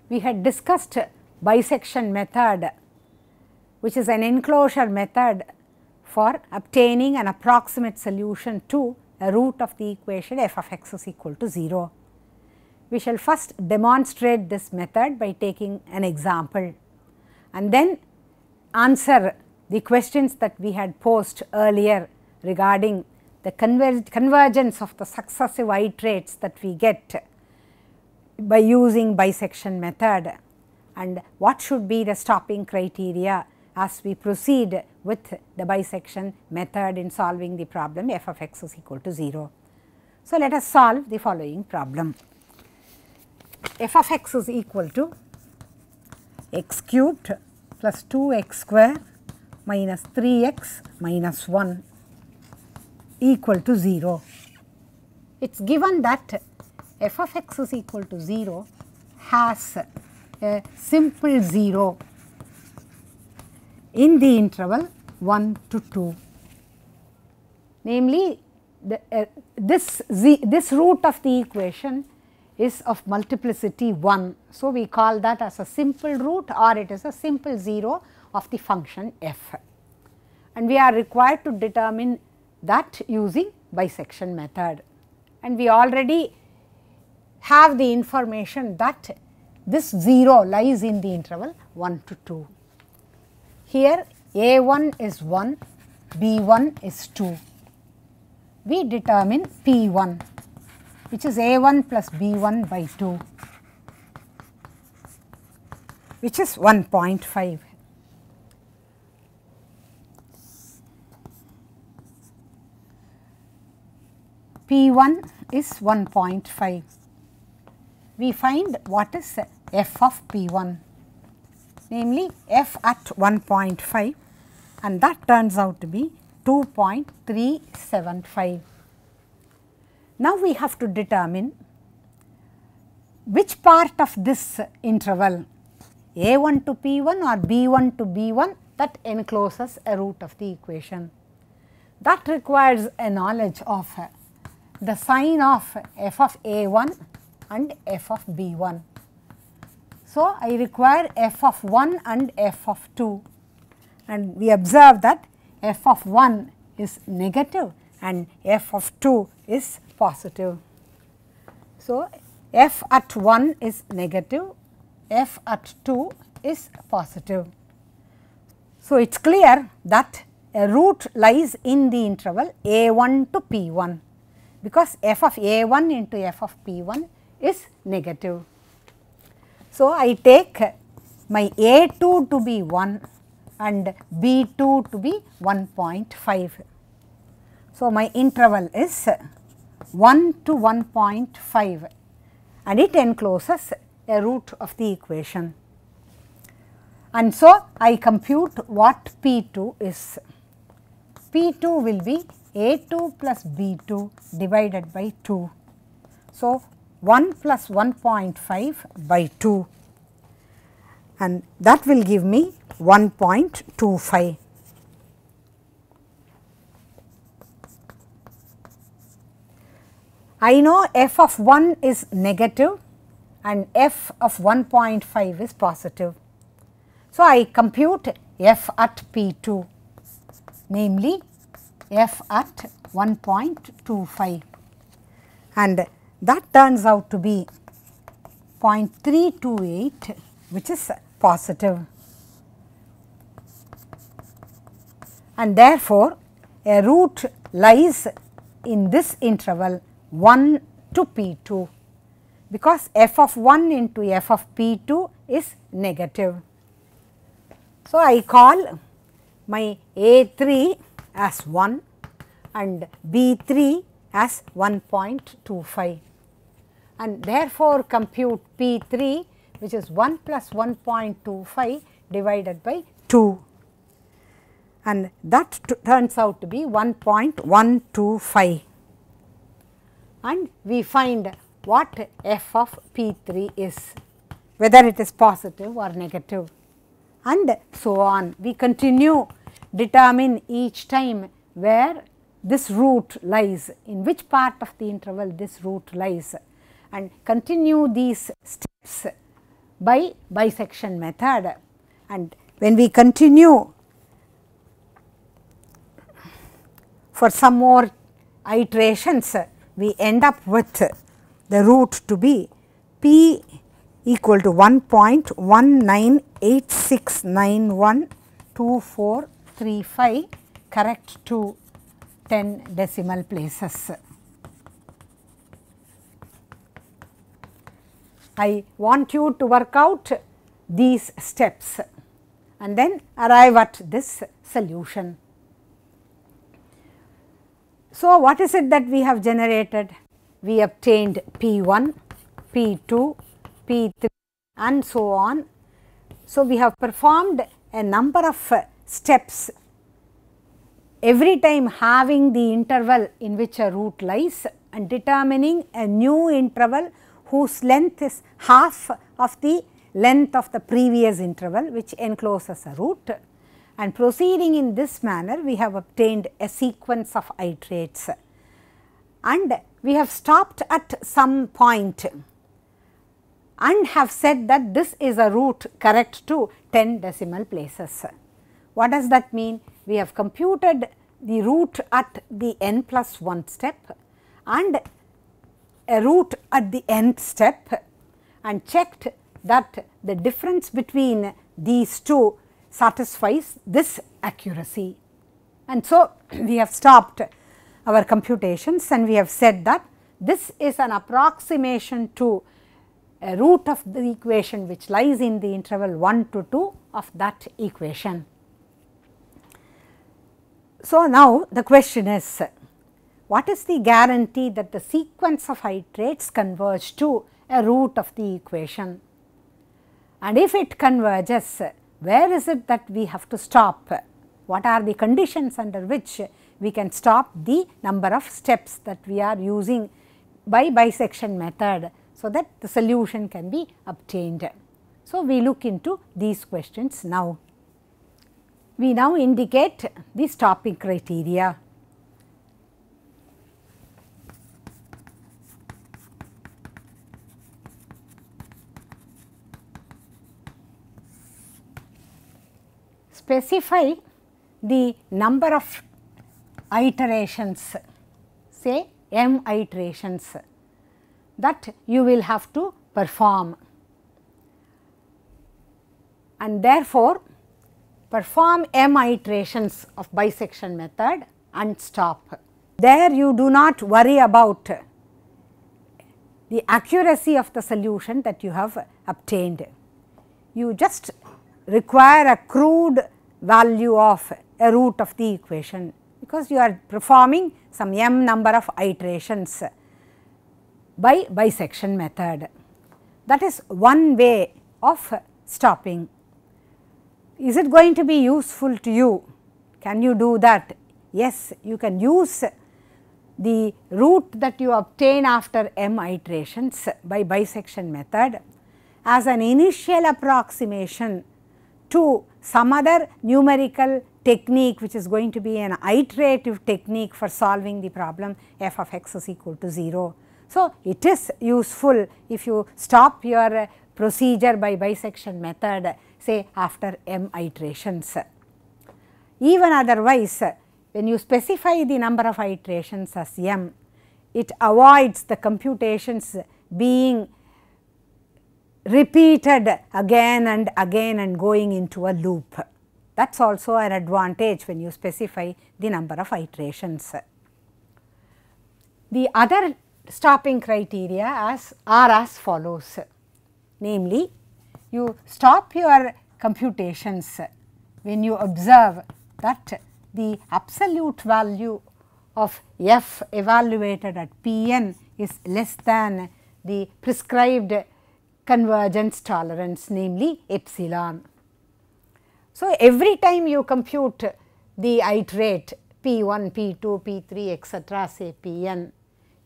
we had discussed bisection method, which is an enclosure method for obtaining an approximate solution to a root of the equation f of x is equal to 0. We shall first demonstrate this method by taking an example and then answer the questions that we had posed earlier regarding the convergence of the successive iterates that we get by using bisection method, and what should be the stopping criteria as we proceed with the bisection method in solving the problem f of x is equal to 0. So, let us solve the following problem. F of x is equal to x cubed plus 2x square minus 3x minus 1 equal to 0. It is given that f of x is equal to 0 has a simple 0 in the interval 1 to 2. Namely, this root of the equation is of multiplicity 1. So, we call that as a simple root, or it is a simple 0 of the function f, and we are required to determine that using bisection method, and we already have the information that this 0 lies in the interval 1 to 2. Here a1 is 1, b1 is 2. We determine p1, which is a1 plus b1 by 2, which is 1.5. P1 is 1.5. We find what is f of P1, namely f at 1.5, and that turns out to be 2.375. Now, we have to determine which part of this interval a1 to p1 or b1 to b1 that encloses a root of the equation. That requires a knowledge of the sign of f of a1 and f of b1. So, I require f of 1 and f of 2, and we observe that f of 1 is negative and f of 2 is positive. So, f at 1 is negative, f at 2 is positive. So, it is clear that a root lies in the interval a1 to p1, because f of a1 into f of p1 is negative. So, I take my a2 to be 1 and b2 to be 1.5. So, my interval is 1 to 1.5 and it encloses a root of the equation. And so, I compute what P2 is. P2 will be A2 plus B2 divided by 2. So, 1 plus 1.5 by 2, and that will give me 1.25. I know f of 1 is negative and f of 1.5 is positive. So, I compute f at P2, namely f at 1.25, and that turns out to be 0.328, which is positive, and therefore, a root lies in this interval 1 to P2, because f of 1 into f of P2 is negative. So, I call my A3 as 1 and B3 as 1.25, and therefore, compute P3, which is 1 plus 1.25 divided by 2, and that turns out to be 1.125, and we find what f of P3 is, whether it is positive or negative, and so on. We continue determine each time where this root lies, in which part of the interval this root lies, and continue these steps by bisection method. And when we continue for some more iterations, we end up with the root to be p equal to 1.1986912435 correct to 10 decimal places. I want you to work out these steps and then arrive at this solution. So, what is it that we have generated? We obtained P1, P2, P3 and so on. So, we have performed a number of steps every time having the interval in which a root lies and determining a new interval whose length is half of the length of the previous interval which encloses a root, and proceeding in this manner we have obtained a sequence of iterates, and we have stopped at some point and have said that this is a root correct to 10 decimal places. What does that mean? We have computed the root at the n plus 1 step and a root at the nth step and checked that the difference between these two satisfies this accuracy. And so, we have stopped our computations and we have said that this is an approximation to a root of the equation which lies in the interval 1 to 2 of that equation. So, now the question is, what is the guarantee that the sequence of iterates converge to a root of the equation? And if it converges, where is it that we have to stop? What are the conditions under which we can stop the number of steps that we are using by bisection method, so that the solution can be obtained? So, we look into these questions now. We now indicate the stopping criteria. Specify the number of iterations, say m iterations, that you will have to perform, and therefore, perform m iterations of bisection method and stop. There you do not worry about the accuracy of the solution that you have obtained. You just require a crude value of a root of the equation, because you are performing some m number of iterations by bisection method. That is one way of stopping. Is it going to be useful to you? Can you do that? Yes, you can use the root that you obtain after m iterations by bisection method as an initial approximation to some other numerical technique which is going to be an iterative technique for solving the problem f of x is equal to 0. So, it is useful if you stop your procedure by bisection method, say after m iterations. Even otherwise, when you specify the number of iterations as m, it avoids the computations being repeated again and going into a loop. That is also an advantage when you specify the number of iterations. The other stopping criteria are as follows, namely, you stop your computations when you observe that the absolute value of f evaluated at Pn is less than the prescribed convergence tolerance, namely epsilon. So, every time you compute the iterate P1, P2, P3 etc. say Pn,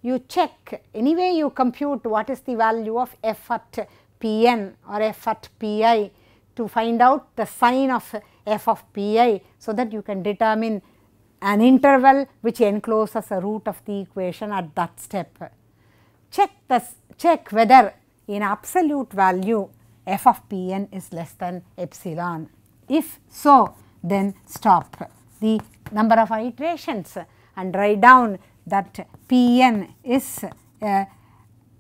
you check, anyway you compute what is the value of f at Pn or f at Pi to find out the sign of f of Pi, so that you can determine an interval which encloses a root of the equation at that step. Check whether in absolute value f of Pn is less than epsilon. If so, then stop the number of iterations and write down that Pn is a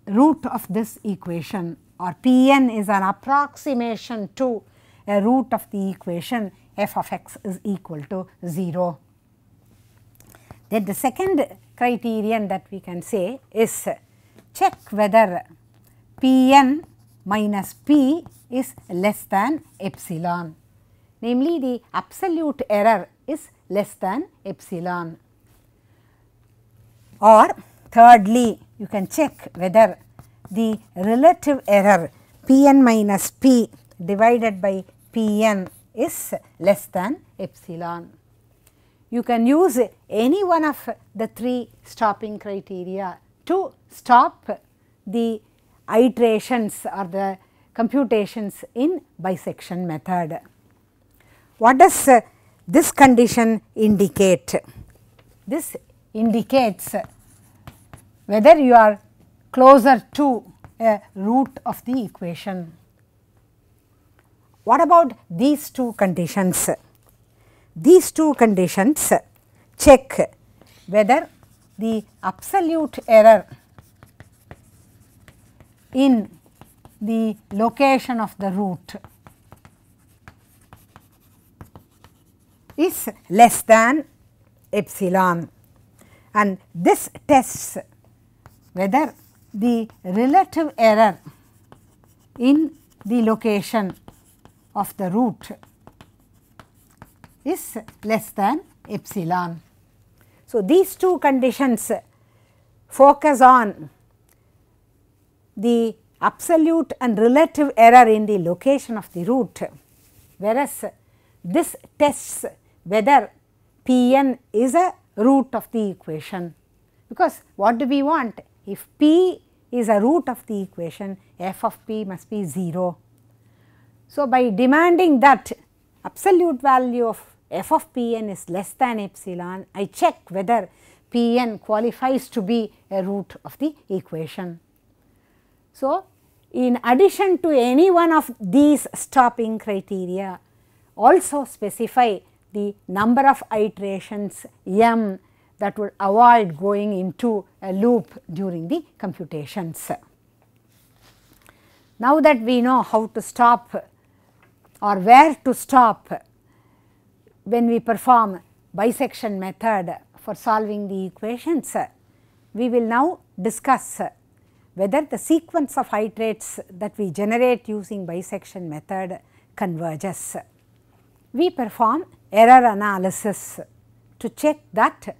root of this equation, or Pn is an approximation to a root of the equation f of x is equal to 0. Then the second criterion that we can say is check whether Pn minus P is less than epsilon, namely the absolute error is less than epsilon. Or thirdly, you can check whether the relative error Pn minus P divided by Pn is less than epsilon. You can use any one of the three stopping criteria to stop the iterations or the computations in bisection method. What does this condition indicate? This indicates whether you are closer to a root of the equation. What about these two conditions? These two conditions check whether the absolute error in the location of the root is less than epsilon, and this tests whether the relative error in the location of the root is less than epsilon. So, these two conditions focus on the absolute and relative error in the location of the root, whereas this tests whether Pn is a root of the equation, because what do we want? If P is a root of the equation, f of P must be 0. So, by demanding that absolute value of f of Pn is less than epsilon, I check whether Pn qualifies to be a root of the equation. So, in addition to any one of these stopping criteria, also specify the number of iterations m that would avoid going into a loop during the computations. Now that we know how to stop or where to stop when we perform bisection method for solving the equations, we will now discuss whether the sequence of iterates that we generate using bisection method converges. We perform error analysis to check that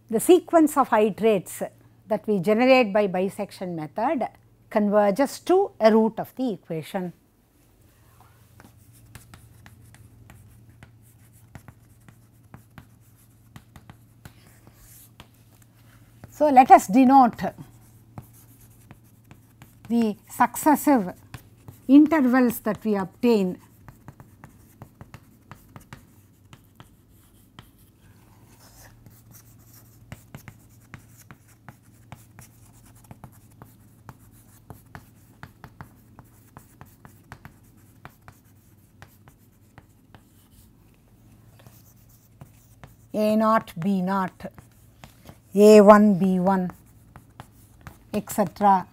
the sequence of iterates that we generate by bisection method converges to a root of the equation. So, let us denote the successive intervals that we obtain A0, B0, A1, B1, etc.,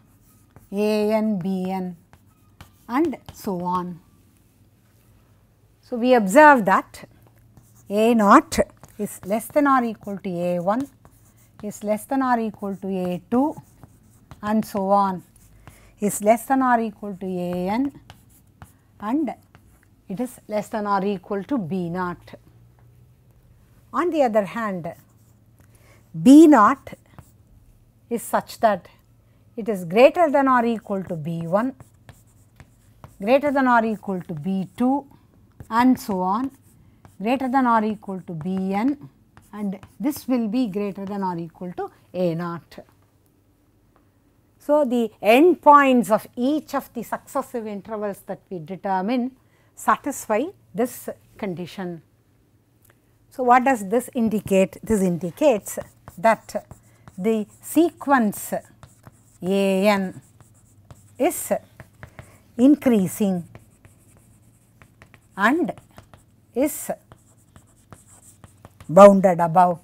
AN, BN, and so on. So, we observe that A0 is less than or equal to A1, is less than or equal to A2, and so on, is less than or equal to AN, and it is less than or equal to B0. On the other hand, B0 is such that it is greater than or equal to B1, greater than or equal to B2, and so on, greater than or equal to Bn, and this will be greater than or equal to A0. So, the endpoints of each of the successive intervals that we determine satisfy this condition. So, what does this indicate? This indicates that the sequence A n is increasing and is bounded above.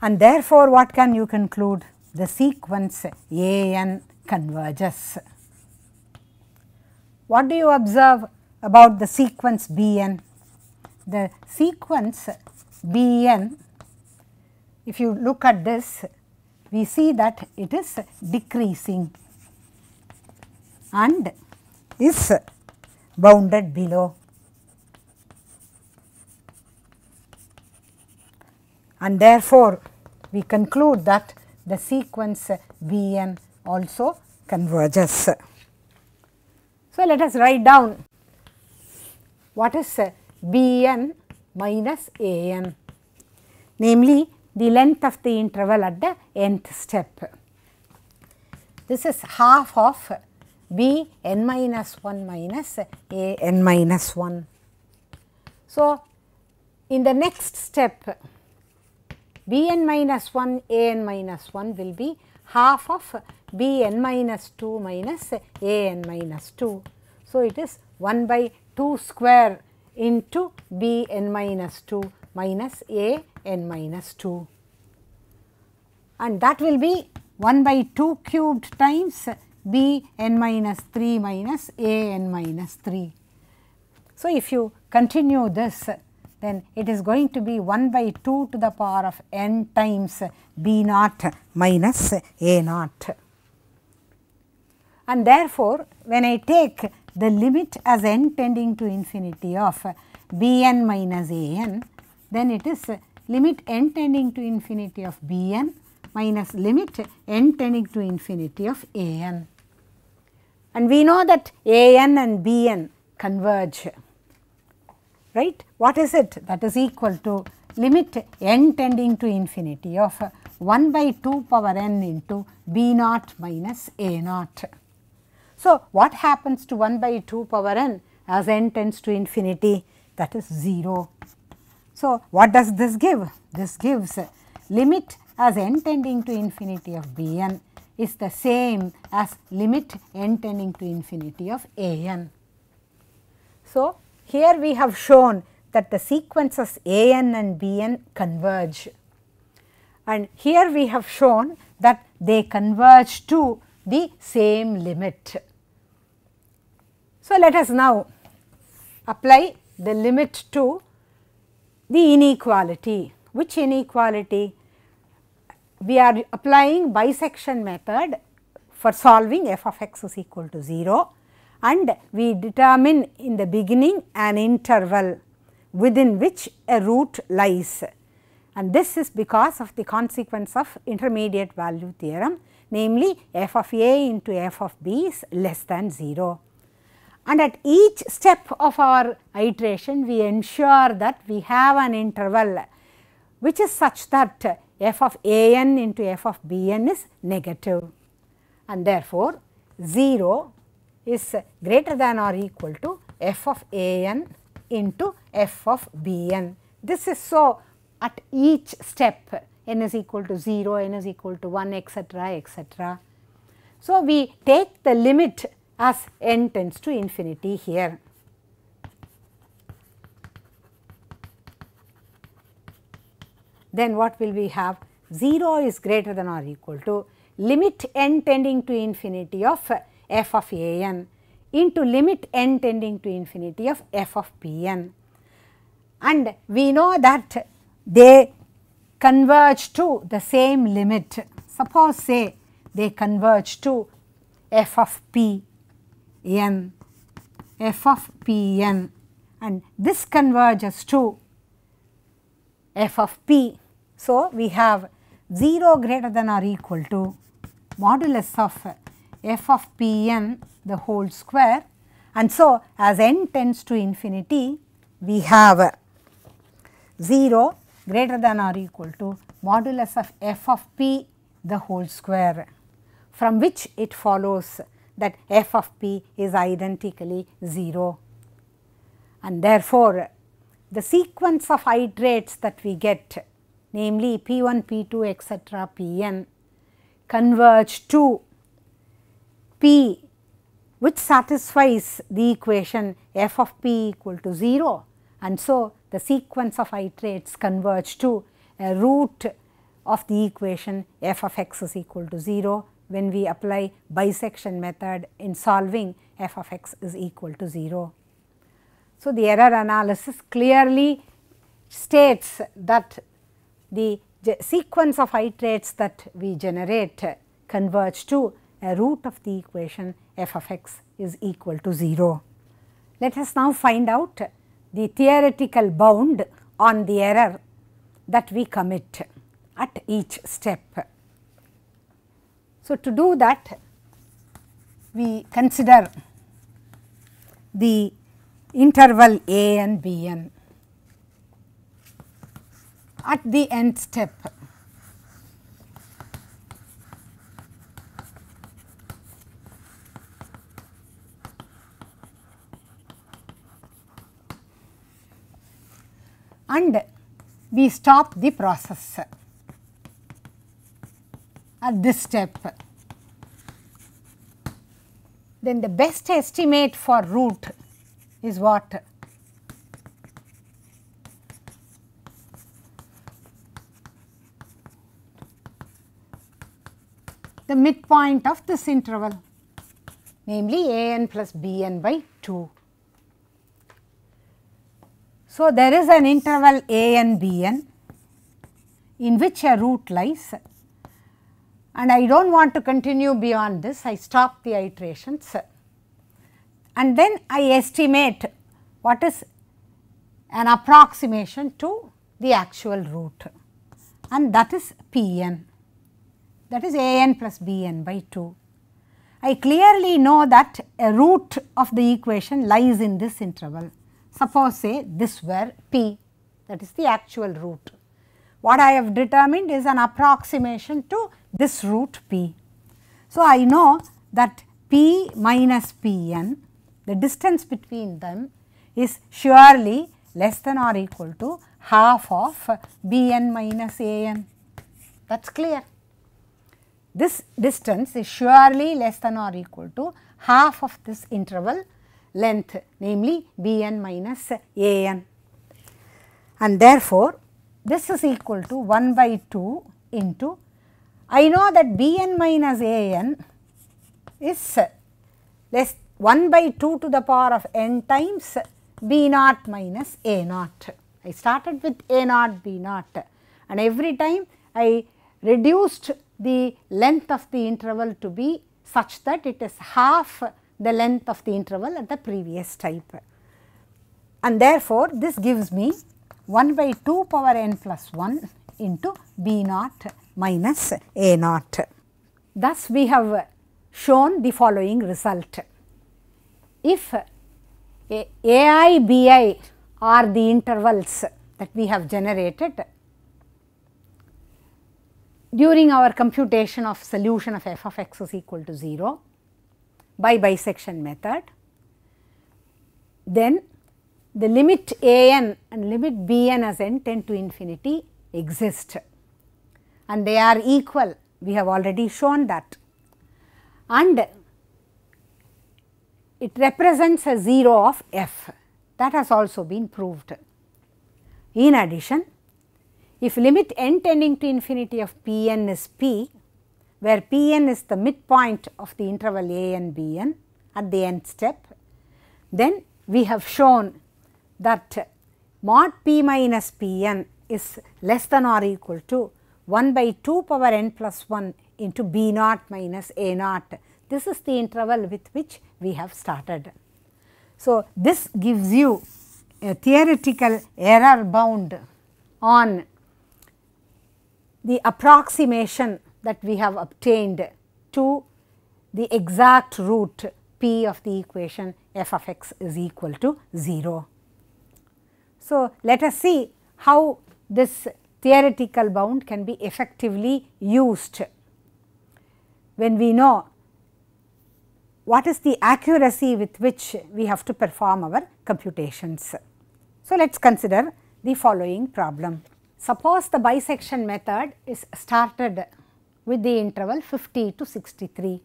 And therefore, what can you conclude? The sequence A n converges. What do you observe about the sequence B n? The sequence B n, if you look at this, we see that it is decreasing and is bounded below. And therefore, we conclude that the sequence B n also converges. So, let us write down what is B n minus A n, namely the length of the interval at the nth step. This is half of B n minus 1 minus A n minus 1. So, in the next step, B n minus 1 A n minus 1 will be half of B n minus 2 minus A n minus 2. So, it is 1 by 2 square into B n minus 2 minus A n minus 2, and that will be 1 by 2 cubed times B n minus 3 minus A n minus 3. So, if you continue this, then it is going to be 1 by 2 to the power of n times B naught minus A naught. And therefore, when I take the limit as n tending to infinity of B n minus A n, then it is limit n tending to infinity of B n minus limit n tending to infinity of A n. And we know that A n and B n converge, right. What is it? That is equal to limit n tending to infinity of 1 by 2 power n into B naught minus A naught. So, what happens to 1 by 2 power n as n tends to infinity? That is 0. So, what does this give? This gives limit as n tending to infinity of B n is the same as limit n tending to infinity of A n. So, here we have shown that the sequences A n and B n converge, and here we have shown that they converge to the same limit. So, let us now apply the limit to the inequality. Which inequality? We are applying bisection method for solving f of x is equal to 0, and we determine in the beginning an interval within which a root lies, and this is because of the consequence of intermediate value theorem, namely f of a into f of b is less than 0. And at each step of our iteration, we ensure that we have an interval which is such that f of a n into f of b n is negative, and therefore, 0 is greater than or equal to f of a n into f of b n. This is so at each step, n is equal to 0, n is equal to 1, etc., etc. So, we take the limit as n tends to infinity here. Then what will we have? 0 is greater than or equal to limit n tending to infinity of f of a n into limit n tending to infinity of f of p n. And we know that they converge to the same limit. Suppose say they converge to f of p n, f of p n, and this converges to f of p. So, we have 0 greater than or equal to modulus of f of p n the whole square, and so as n tends to infinity, we have 0 greater than or equal to modulus of f of p the whole square, from which it follows that f of p is identically 0. And therefore, the sequence of iterates that we get, namely p1, p2, etc., pn, converge to P which satisfies the equation f of p equal to 0, and so the sequence of iterates converge to a root of the equation f of x is equal to 0 when we apply bisection method in solving f of x is equal to 0. So, the error analysis clearly states that the sequence of iterates that we generate converge to a root of the equation f of x is equal to 0. Let us now find out the theoretical bound on the error that we commit at each step. So, to do that, we consider the interval a n b n at the nth step. And we stop the process at this step. Then the best estimate for root is what? The midpoint of this interval, namely a n plus b n by 2. So, there is an interval a n b n in which a root lies, and I do not want to continue beyond this. I stop the iterations and then I estimate what is an approximation to the actual root, and that is p n, that is a n plus b n by 2. I clearly know that a root of the equation lies in this interval. Suppose say this were p, that is the actual root. What I have determined is an approximation to this root p. So, I know that p minus p n, the distance between them is surely less than or equal to half of b n minus a n. That is clear. This distance is surely less than or equal to half of this interval length, namely b n minus a n, and therefore, this is equal to 1 by 2 into, I know that b n minus a n is less 1 by 2 to the power of n times b naught minus a naught. I started with a naught b naught, and every time I reduced the length of the interval to be such that it is half the length of the interval at the previous type, and therefore, this gives me 1 by 2 power n plus 1 into b naught minus a naught. Thus, we have shown the following result. If ai, bi are the intervals that we have generated during our computation of solution of f of x is equal to 0 by bisection method, then the limit a n and limit b n as n tend to infinity exist, and they are equal. We have already shown that, and it represents a 0 of f, that has also been proved. In addition, if limit n tending to infinity of p n is p, where p n is the midpoint of the interval a n b n at the nth step, then we have shown that mod p minus p n is less than or equal to 1 by 2 power n plus 1 into b naught minus a naught. This is the interval with which we have started. So, this gives you a theoretical error bound on the approximation that we have obtained to the exact root p of the equation f of x is equal to 0. So, let us see how this theoretical bound can be effectively used when we know what is the accuracy with which we have to perform our computations. So, let us consider the following problem. Suppose the bisection method is started with the interval 50 to 63.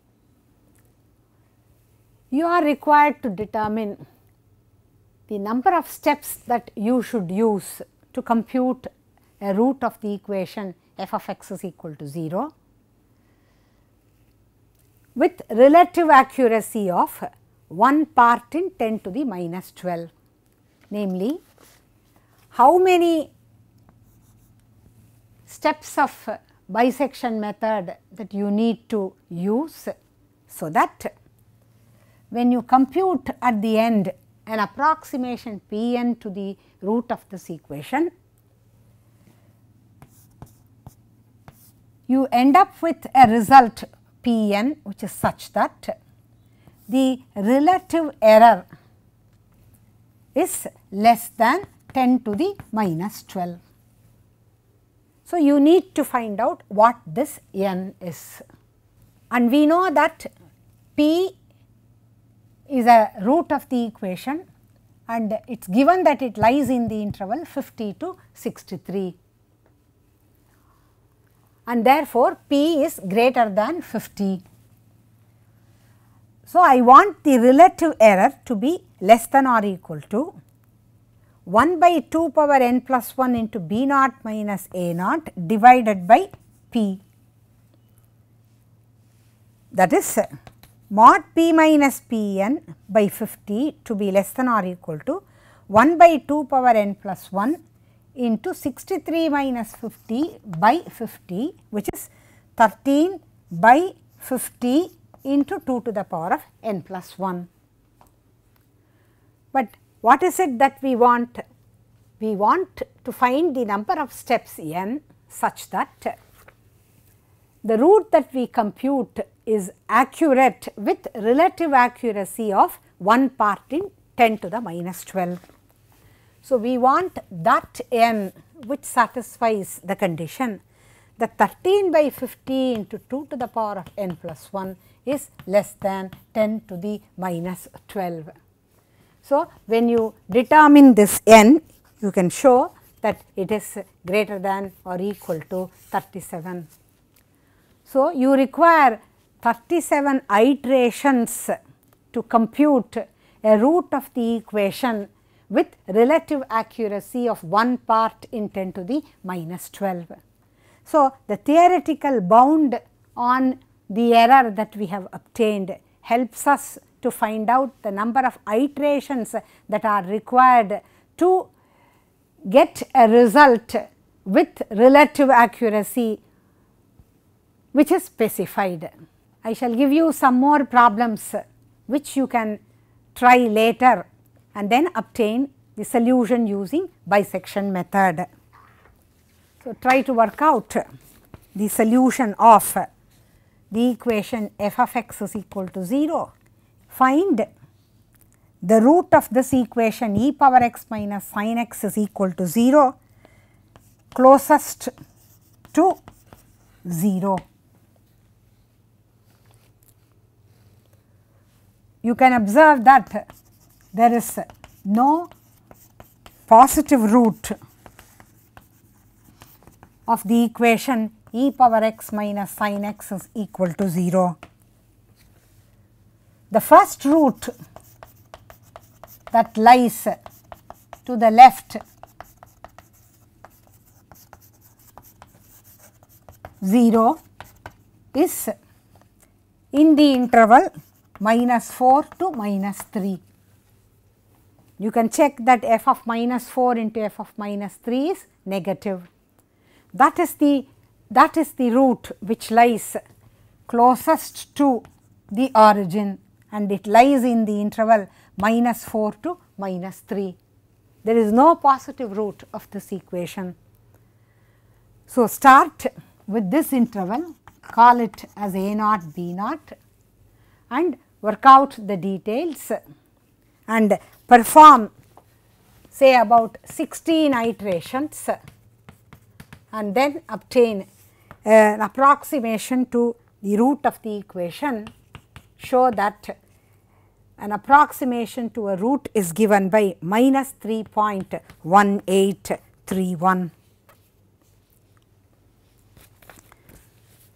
You are required to determine the number of steps that you should use to compute a root of the equation f of x is equal to 0 with relative accuracy of 1 part in 10 to the minus 12, namely how many steps of bisection method that you need to use, so that when you compute at the end an approximation p n to the root of this equation, you end up with a result p n which is such that the relative error is less than 10 to the minus 12. So, you need to find out what this n is, and we know that p is a root of the equation and it is given that it lies in the interval 50 to 63, and therefore, p is greater than 50. So, I want the relative error to be less than or equal to 1 by 2 power n plus 1 into b naught minus a naught divided by p, that is mod p minus p n by 50 to be less than or equal to 1 by 2 power n plus 1 into 63 minus 50 by 50, which is 13 by 50 into 2 to the power of n plus 1. But what is it that we want? We want to find the number of steps n such that the root that we compute is accurate with relative accuracy of 1 part in 10 to the minus 12. So, we want that n which satisfies the condition that 13 by 50 into 2 to the power of n plus 1 is less than 10 to the minus 12. So, when you determine this n, you can show that it is greater than or equal to 37. So, you require 37 iterations to compute a root of the equation with relative accuracy of 1 part in 10 to the minus 12. So, the theoretical bound on the error that we have obtained helps us to find out the number of iterations that are required to get a result with relative accuracy which is specified. I shall give you some more problems which you can try later and then obtain the solution using bisection method. So, try to work out the solution of the equation f of x is equal to 0. Find the root of this equation e power x minus sin x is equal to 0 closest to 0. You can observe that there is no positive root of the equation e power x minus sin x is equal to 0. The first root that lies to the left 0 is in the interval minus 4 to minus 3. You can check that f of minus 4 into f of minus 3 is negative. That is the root which lies closest to the origin, and it lies in the interval minus 4 to minus 3. There is no positive root of this equation. So, start with this interval, call it as a naught b naught and work out the details and perform say about 16 iterations and then obtain an approximation to the root of the equation. Show that an approximation to a root is given by minus 3.1831.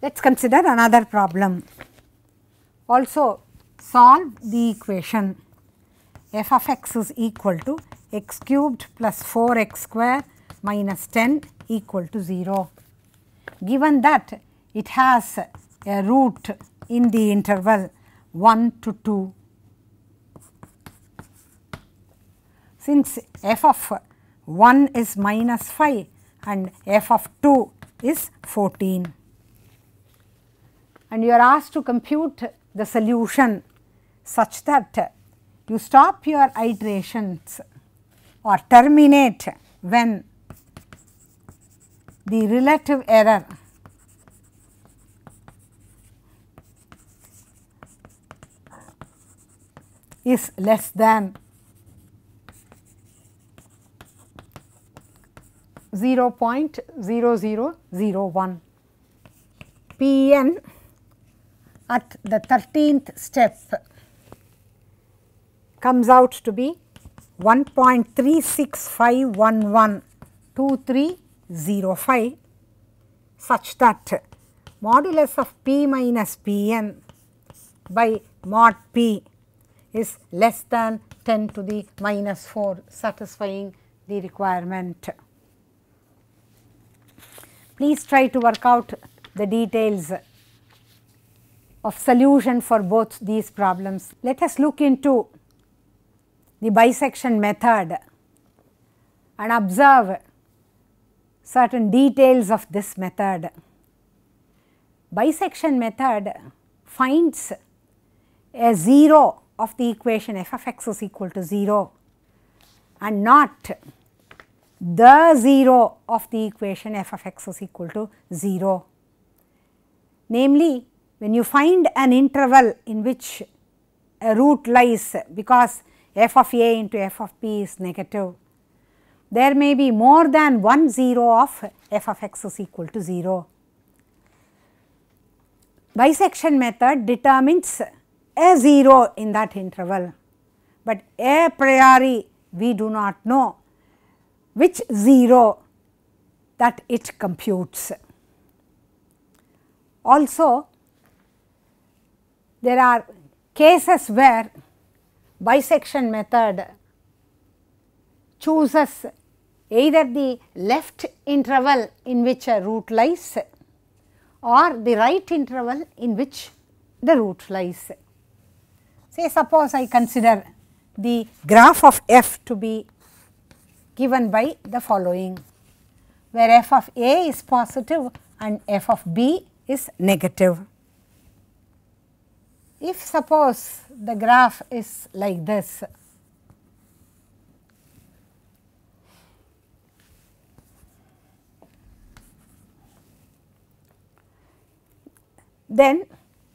Let us consider another problem. Also solve the equation f of x is equal to x cubed plus 4x square minus 10 equal to 0. Given that it has a root in the interval 1 to 2. Since f of 1 is minus 5 and f of 2 is 14, and you are asked to compute the solution such that you stop your iterations or terminate when the relative error is less than 0.0001. Pn at the 13th step comes out to be 1.365112305, such that modulus of p minus Pn by mod p is less than 10 to the minus 4, satisfying the requirement. Please try to work out the details of solution for both these problems. Let us look into the bisection method and observe certain details of this method. Bisection method finds a 0 of the equation f of x is equal to 0 and not the 0 of the equation f of x is equal to 0. Namely, when you find an interval in which a root lies, because f of a into f of p is negative, there may be more than one 0 of f of x is equal to 0. Bisection method determines a 0 in that interval, but a priori we do not know which 0 that it computes. Also, there are cases where bisection method chooses either the left interval in which a root lies or the right interval in which the root lies. Say suppose I consider the graph of f to be given by the following, where f of a is positive and f of b is negative. If suppose the graph is like this, then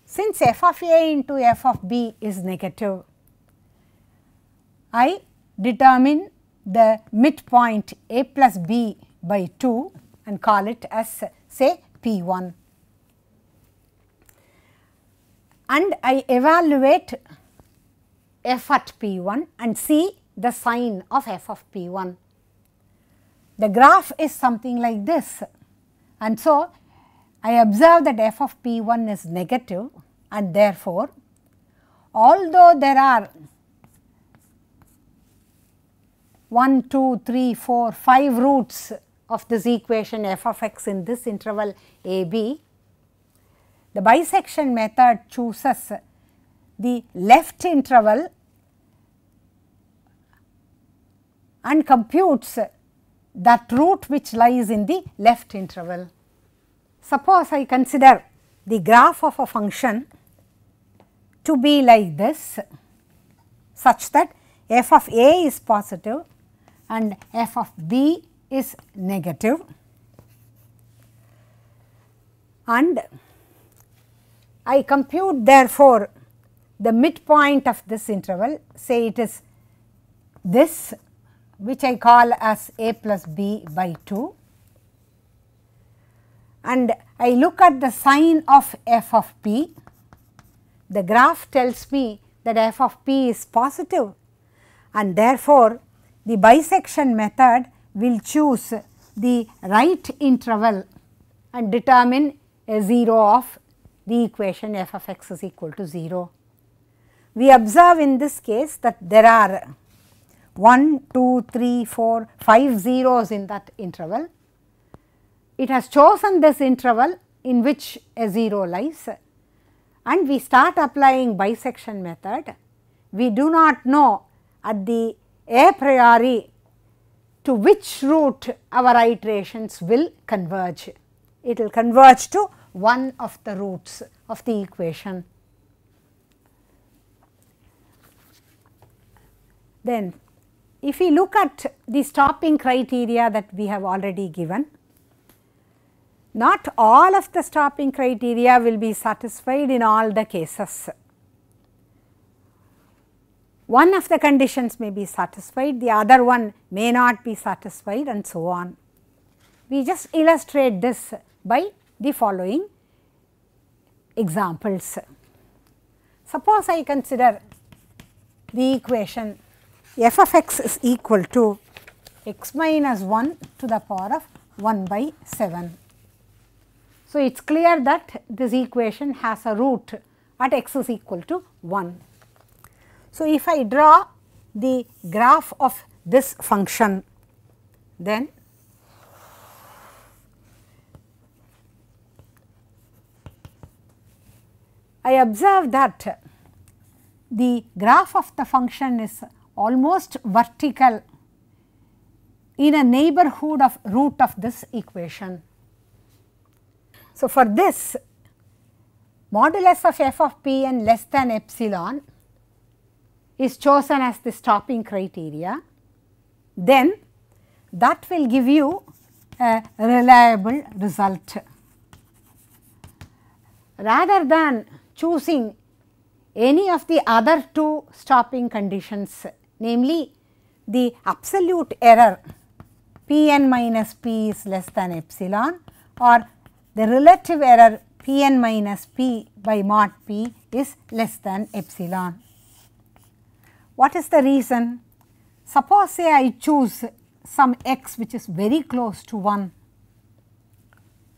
since f of a into f of b is negative, I determine the midpoint a plus b by 2 and call it as say P1, and I evaluate f at P1 and see the sign of f of P1. The graph is something like this, and so I observe that f of P1 is negative, and therefore, although there are 1, 2, 3, 4, 5 roots of this equation f of x in this interval a b, the bisection method chooses the left interval and computes that root which lies in the left interval. Suppose I consider the graph of a function to be like this, such that f of a is positive and f of b is negative, and I compute therefore the midpoint of this interval, say it is this, which I call as a plus b by 2, and I look at the sign of f of p. The graph tells me that f of p is positive, and therefore, the bisection method will choose the right interval and determine a 0 of the equation f of x is equal to 0. We observe in this case that there are 1, 2, 3, 4, 5 zeros in that interval. It has chosen this interval in which a 0 lies, and we start applying bisection method. We do not know at the a priori to which root our iterations will converge. It will converge to one of the roots of the equation. Then if we look at the stopping criteria that we have already given, not all of the stopping criteria will be satisfied in all the cases. One of the conditions may be satisfied, the other one may not be satisfied, and so on. We just illustrate this by the following examples. Suppose I consider the equation f of x is equal to x minus 1 to the power of 1 by 7. So, it is clear that this equation has a root at x is equal to 1. So, if I draw the graph of this function, then I observe that the graph of the function is almost vertical in a neighborhood of root of this equation. So, for this, modulus of f of p n less than epsilon is chosen as the stopping criteria, then that will give you a reliable result. Rather than choosing any of the other two stopping conditions, namely the absolute error p n minus p is less than epsilon, or the relative error p n minus p by mod p is less than epsilon. What is the reason? Suppose say I choose some x which is very close to 1.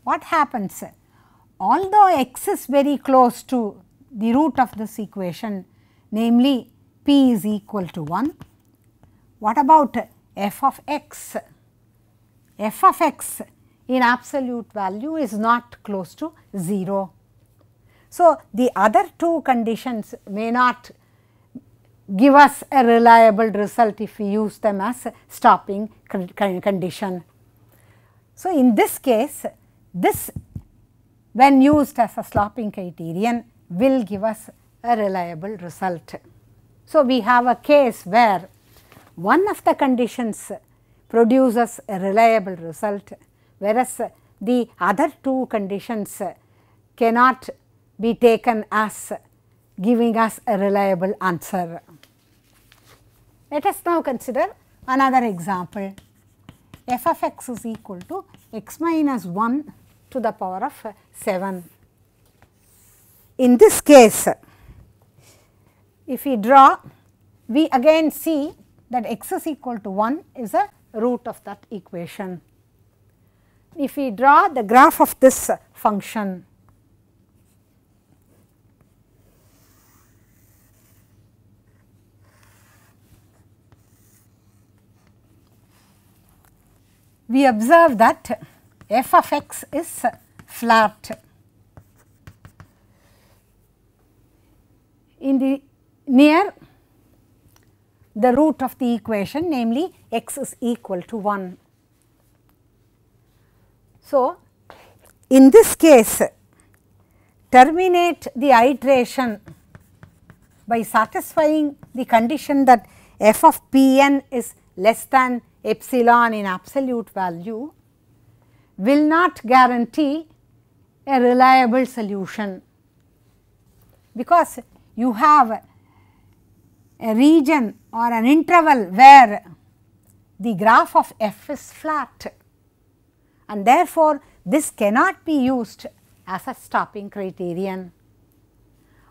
What happens? Although x is very close to the root of this equation, namely p is equal to 1, what about f of x? F of x in absolute value is not close to 0. So, the other two conditions may not give us a reliable result if we use them as stopping condition. So, in this case, this when used as a stopping criterion will give us a reliable result. So, we have a case where one of the conditions produces a reliable result, whereas the other two conditions cannot be taken as giving us a reliable answer. Let us now consider another example. F of x is equal to x minus 1 to the power of 7. In this case, if we draw, we again see that x is equal to 1 is a root of that equation. If we draw the graph of this function, we observe that f of x is flat in the near the root of the equation, namely x is equal to 1. So, in this case, terminate the iteration by satisfying the condition that f of p n is less than epsilon in absolute value will not guarantee a reliable solution, because you have a region or an interval where the graph of f is flat, and therefore, this cannot be used as a stopping criterion.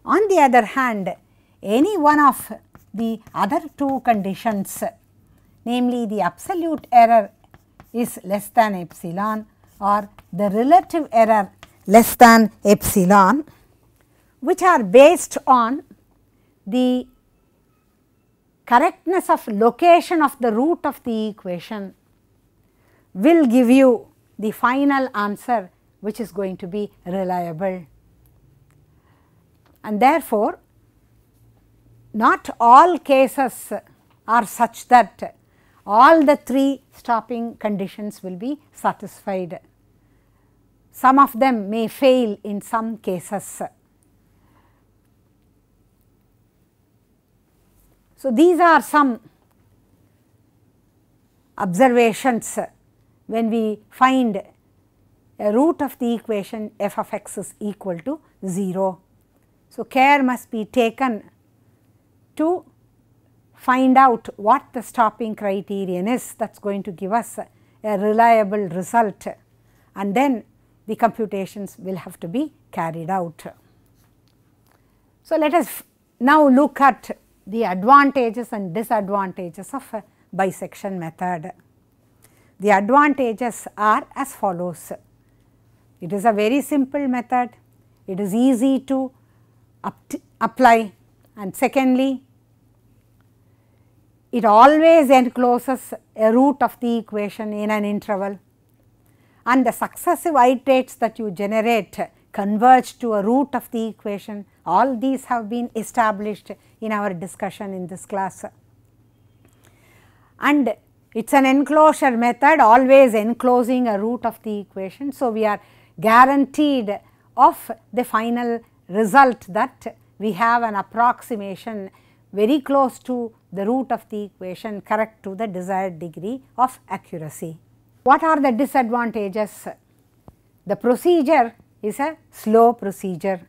On the other hand, any one of the other two conditions, namely the absolute error is less than epsilon or the relative error less than epsilon, which are based on the correctness of location of the root of the equation, will give you the final answer which is going to be reliable. And therefore, not all cases are such that all the 3 stopping conditions will be satisfied. Some of them may fail in some cases. So, these are some observations when we find a root of the equation f of x is equal to 0. So, care must be taken to find out what the stopping criterion is that is going to give us a reliable result, and then the computations will have to be carried out. So, let us now look at the advantages and disadvantages of a bisection method. The advantages are as follows. It is a very simple method, it is easy to apply, and secondly, it always encloses a root of the equation in an interval, and the successive iterates that you generate converge to a root of the equation. All these have been established in our discussion in this class. And it is an enclosure method, always enclosing a root of the equation. So, we are guaranteed of the final result that we have an approximation very close to the root of the equation, correct to the desired degree of accuracy. What are the disadvantages? The procedure is a slow procedure.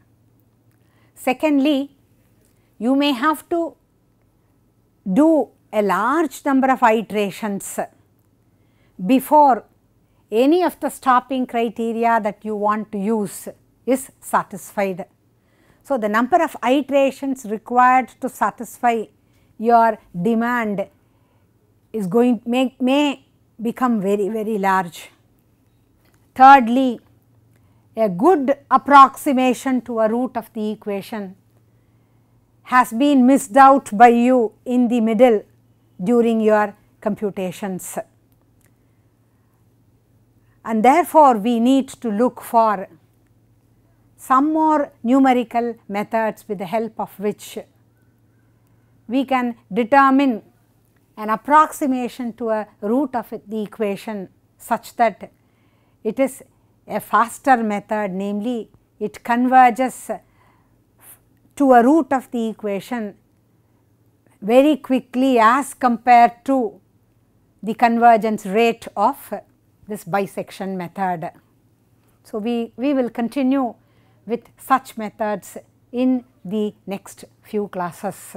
Secondly, you may have to do a large number of iterations before any of the stopping criteria that you want to use is satisfied. So, the number of iterations required to satisfy your demand is may become very large. Thirdly, a good approximation to a root of the equation has been missed out by you in the middle during your computations, and therefore, we need to look for some more numerical methods with the help of which we can determine an approximation to a root of the equation such that it is a faster method, namely it converges to a root of the equation very quickly as compared to the convergence rate of this bisection method. So, we will continue with such methods in the next few classes.